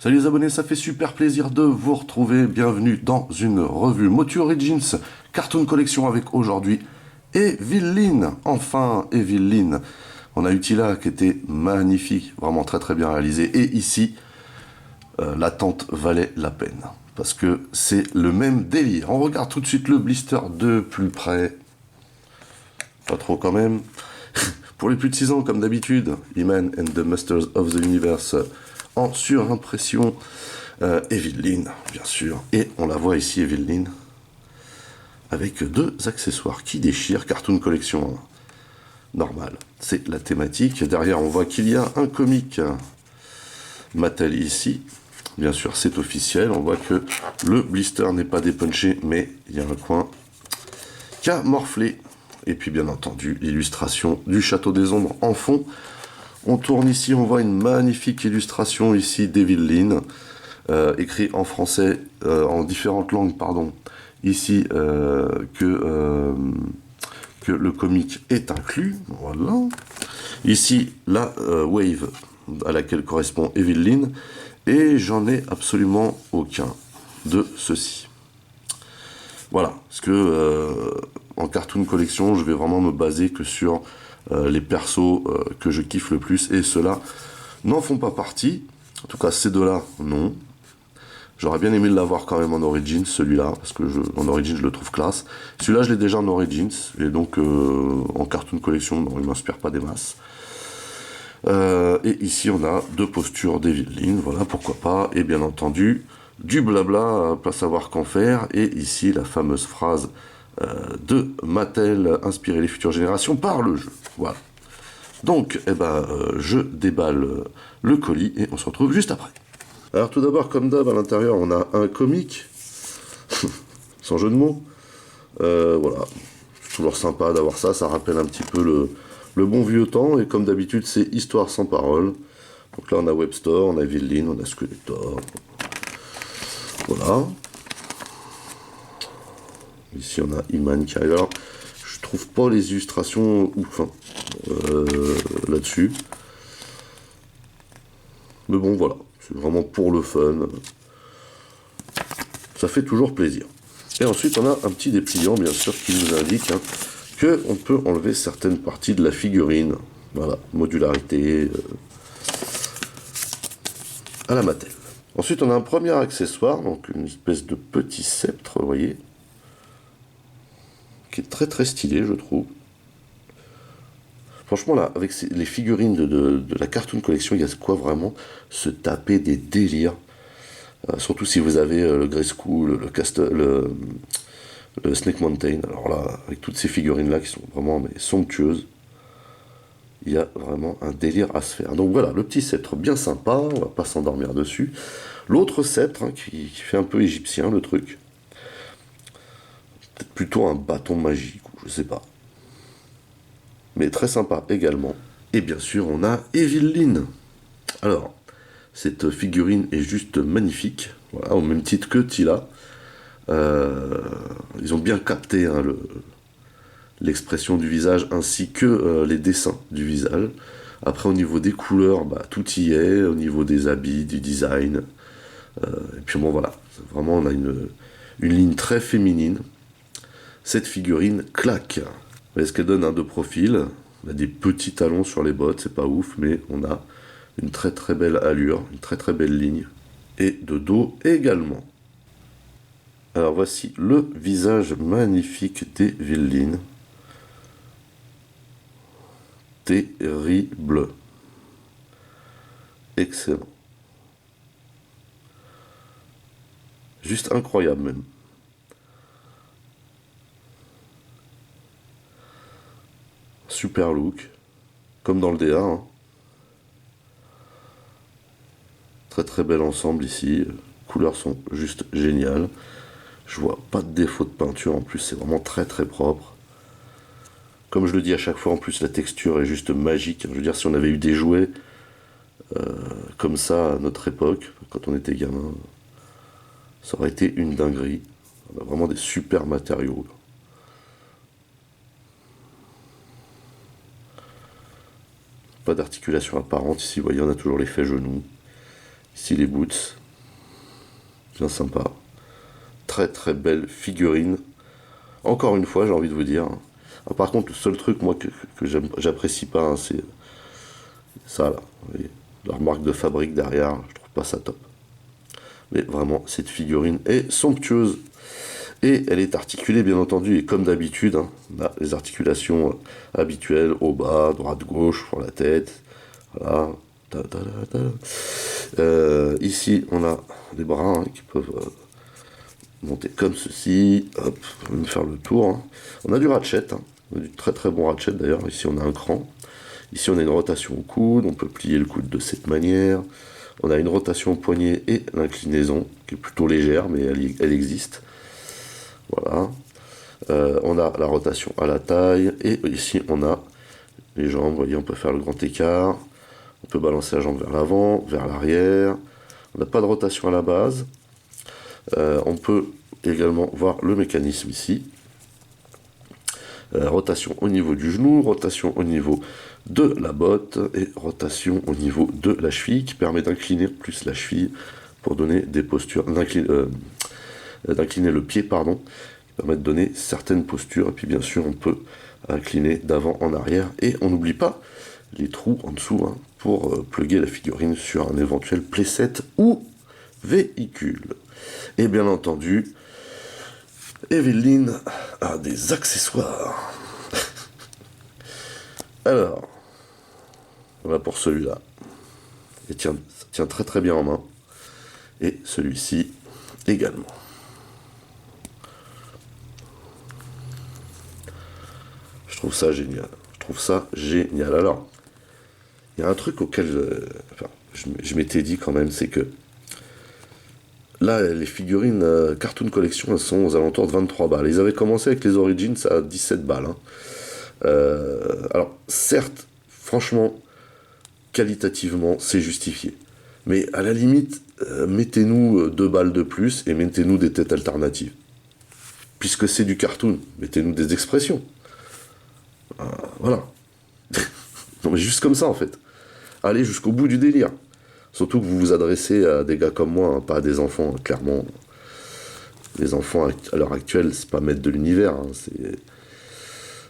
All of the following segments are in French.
Salut les abonnés, ça fait super plaisir de vous retrouver. Bienvenue dans une revue Motu Origins Cartoon Collection avec aujourd'hui Evil-Lyn. Enfin, Evil-Lyn. On a eu Tila qui était magnifique, vraiment très très bien réalisé. Et ici, l'attente valait la peine. Parce que c'est le même délire. On regarde tout de suite le blister de plus près. Pas trop quand même. Pour les plus de 6 ans, comme d'habitude, He-Man and the Masters of the Universe en surimpression. Evil-Lyn, bien sûr. Et on la voit ici, Evil-Lyn, avec deux accessoires qui déchirent. Cartoon Collection normal, c'est la thématique. Derrière, on voit qu'il y a un comic Mattel ici. Bien sûr, c'est officiel. On voit que le blister n'est pas dépunché, mais il y a un coin qui a morflé. Et puis, bien entendu, l'illustration du Château des Ombres en fond. On tourne ici, on voit une magnifique illustration ici d'Evil-Lyn, écrit en français, en différentes langues, pardon. Ici, que le comic est inclus. Voilà. Ici, la wave à laquelle correspond Evil-Lyn. Et j'en ai absolument aucun de ceci. Voilà, parce que en Cartoon Collection, je vais vraiment me baser que sur les persos que je kiffe le plus, et ceux-là n'en font pas partie. En tout cas, ces deux-là, non. J'aurais bien aimé l'avoir quand même en Origins, celui-là, parce que en Origins, je le trouve classe. Celui-là, je l'ai déjà en Origins, et donc en Cartoon Collection, non, il ne m'inspire pas des masses. Et ici, on a deux postures d'Evil-Lyn, voilà, pourquoi pas, et bien entendu, du blabla, pas savoir qu'en faire, et ici, la fameuse phrase de Mattel, inspirer les futures générations par le jeu, voilà. Donc, je déballe le colis, et on se retrouve juste après. Alors tout d'abord, comme d'hab, à l'intérieur, on a un comic, sans jeu de mots, voilà, c'est toujours sympa d'avoir ça, ça rappelle un petit peu le bon vieux temps, et comme d'habitude, c'est histoire sans parole. Donc là, on a Webster, on a Evil-Lyn, on a Skeletor, voilà. Ici, on a He-Man qui arrive. Alors, je trouve pas les illustrations ouf, hein, là-dessus. Mais bon, voilà, c'est vraiment pour le fun. Ça fait toujours plaisir. Et ensuite, on a un petit dépliant, bien sûr, qui nous indique qu'on peut enlever certaines parties de la figurine. Voilà, modularité à la Mattel. Ensuite, on a un premier accessoire, donc une espèce de petit sceptre, vous voyez, qui est très très stylé, je trouve. Franchement, là, avec les figurines de la Cartoon Collection, il y a quoi vraiment se taper des délires. Surtout si vous avez le Grayskull, le Snake Mountain. Alors là, avec toutes ces figurines-là qui sont vraiment somptueuses, il y a vraiment un délire à se faire. Donc voilà, le petit sceptre bien sympa, on va pas s'endormir dessus. L'autre sceptre, qui fait un peu égyptien, le truc. Peut-être plutôt un bâton magique, ou je sais pas. Mais très sympa également. Et bien sûr, on a Evil-Lyn. Alors, cette figurine est juste magnifique, voilà, au même titre que Tila. Ils ont bien capté l'expression du visage ainsi que les dessins du visage. Après, au niveau des couleurs, tout y est, au niveau des habits, du design. Et puis bon, voilà, vraiment, on a une ligne très féminine. Cette figurine claque. Vous voyez ce qu'elle donne de profil. On a des petits talons sur les bottes, c'est pas ouf, mais on a une très très belle allure, une très très belle ligne. Et de dos également. Alors voici le visage magnifique d'Evil-Lyn. Terrible. Excellent. Juste incroyable même. Super look. Comme dans le DA. Hein. Très très bel ensemble ici. Les couleurs sont juste géniales. Je vois pas de défaut de peinture. En plus, c'est vraiment très très propre. Comme je le dis à chaque fois, en plus, la texture est juste magique. Je veux dire, si on avait eu des jouets comme ça à notre époque, quand on était gamin, ça aurait été une dinguerie. On a vraiment des super matériaux. Pas d'articulation apparente ici, vous voyez, on a toujours l'effet genou. Ici les boots. Bien sympa. Très très belle figurine. Encore une fois, j'ai envie de vous dire. Ah, par contre, le seul truc, moi, que j'apprécie pas, hein, c'est ça, là. Vous voyez, leur marque de fabrique derrière, je trouve pas ça top. Mais vraiment, cette figurine est somptueuse. Et elle est articulée, bien entendu, et comme d'habitude, hein, on a les articulations habituelles, au bas, droite, gauche, pour la tête. Voilà. Ici, on a des bras hein, qui peuvent monter comme ceci. Hop, on va me faire le tour. Hein. On a du ratchet, hein. On a du très très bon ratchet d'ailleurs. Ici, on a un cran. Ici, on a une rotation au coude. On peut plier le coude de cette manière. On a une rotation au poignet et l'inclinaison, qui est plutôt légère, mais elle existe. Voilà. On a la rotation à la taille. Et ici, on a les jambes. Vous voyez, on peut faire le grand écart. On peut balancer la jambe vers l'avant, vers l'arrière. On n'a pas de rotation à la base. On peut également voir le mécanisme ici. Rotation au niveau du genou, rotation au niveau de la botte et rotation au niveau de la cheville qui permet d'incliner plus la cheville pour donner des postures, d'incliner le pied, pardon, qui permet de donner certaines postures. Et puis bien sûr, on peut incliner d'avant en arrière. Et on n'oublie pas les trous en dessous hein, pour plugger la figurine sur un éventuel playset ou véhicule. Et bien entendu, Evelyne a des accessoires. Alors, voilà pour celui-là. Il tient très très bien en main. Et celui-ci également. Je trouve ça génial. Alors, il y a un truc auquel je m'étais dit quand même, c'est que là, les figurines Cartoon Collection, elles sont aux alentours de 23 balles. Ils avaient commencé avec les Origins à 17 balles. Hein. Alors, certes, franchement, qualitativement, c'est justifié. Mais à la limite, mettez-nous 2 balles de plus et mettez-nous des têtes alternatives. Puisque c'est du cartoon, mettez-nous des expressions. Voilà. Non, mais juste comme ça, en fait. Allez jusqu'au bout du délire. Surtout que vous vous adressez à des gars comme moi, hein, pas à des enfants, hein, clairement. Les enfants, à l'heure actuelle, c'est pas maître de l'univers. Hein,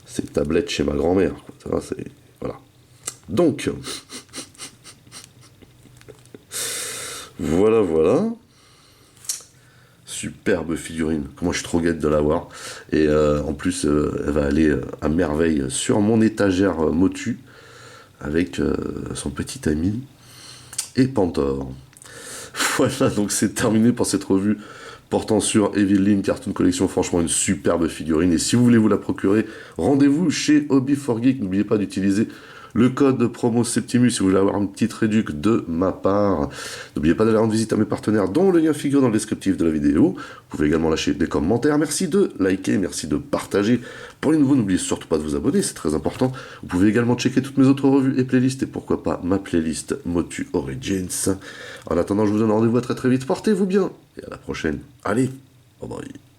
c'est tablette chez ma grand-mère. Voilà. Donc, voilà. Superbe figurine. Comment je suis trop guette de l'avoir. Et en plus, elle va aller à merveille sur mon étagère Motu avec son petit ami et Pantore. Voilà, donc c'est terminé pour cette revue portant sur Evelyne Cartoon Collection. Franchement, une superbe figurine. Et si vous voulez vous la procurer, rendez-vous chez Hobby4Geek. N'oubliez pas d'utiliser le code promo Septimus si vous voulez avoir une petite réduc de ma part. N'oubliez pas d'aller rendre visite à mes partenaires dont le lien figure dans le descriptif de la vidéo. Vous pouvez également lâcher des commentaires. Merci de liker, merci de partager. Pour les nouveaux, n'oubliez surtout pas de vous abonner, c'est très important. Vous pouvez également checker toutes mes autres revues et playlists et pourquoi pas ma playlist Motu Origins. En attendant, je vous donne rendez-vous à très très vite. Portez-vous bien et à la prochaine. Allez, bye bye.